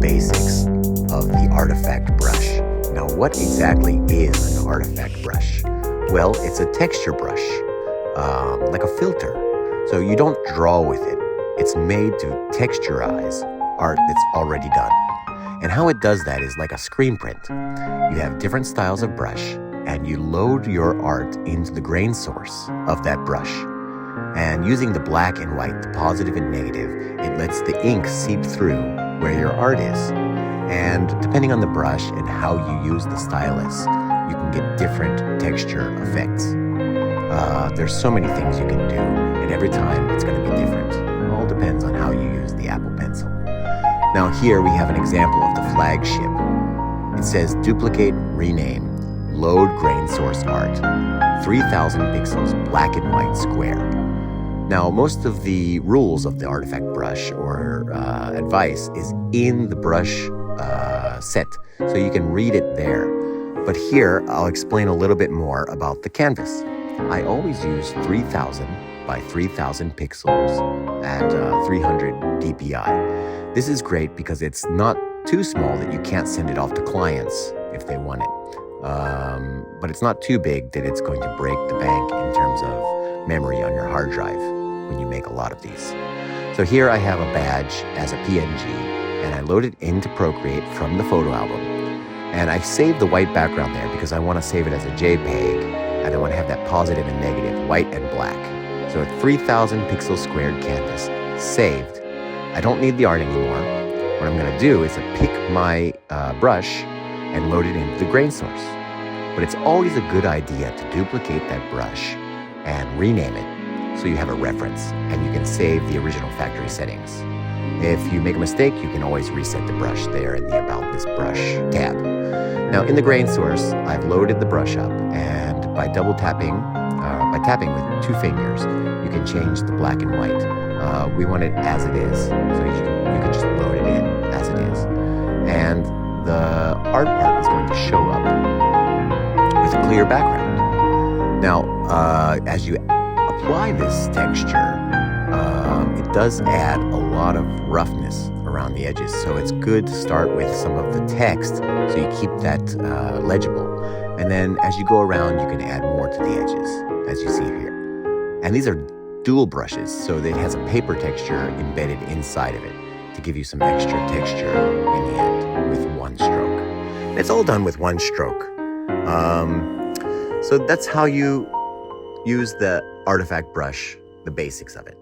basics of the artifact brush. Now, what exactly is an artifact brush? Well, it's a texture brush, like a filter. So you don't draw with it. It's made to texturize art that's already done. And how it does that is like a screen print. You have different styles of brush, and you load your art into the grain source of that brush. And using the black and white, the positive and negative, it lets the ink seep through where your art is. And depending on the brush and how you use the stylus, you can get different texture effects. There's so many things you can do, and every time it's going to be different. It all depends on how you use the Apple Pencil. Now here we have an example of the flagship. It says duplicate, rename, load grain source art, 3000 pixels, black and white square. Now most of the rules of the artifact brush or advice is in the brush set, so you can read it there. But here I'll explain a little bit more about the canvas. I always use 3000 by 3000 pixels at 300 dpi. This is great because it's not too small that you can't send it off to clients if they want it. But it's not too big that it's going to break the bank in terms of memory on your hard drive when you make a lot of these. So here I have a badge as a PNG, and I load it into Procreate from the photo album. And I saved the white background there because I want to save it as a JPEG, and I want to have that positive and negative, white and black. So a 3000 pixel squared canvas, saved. I don't need the art anymore. What I'm going to do is pick my brush and load it into the grain source. But it's always a good idea to duplicate that brush and rename it so you have a reference and you can save the original factory settings. If you make a mistake, you can always reset the brush there in the About This Brush tab. Now in the grain source, I've loaded the brush up, and by tapping with 2 fingers, you can change the black and white. We want it as it is, so you can just load it in as it is. And the art part is going to show up with a clear background. Now, as you apply this texture, it does add a lot of roughness around the edges, so it's good to start with some of the text so you keep that legible. And then as you go around, you can add more to the edges, as you see here. And these are dual brushes, so that it has a paper texture embedded inside of it to give you some extra texture in the end with one stroke. And it's all done with one stroke. So that's how you use the artifact brush, the basics of it.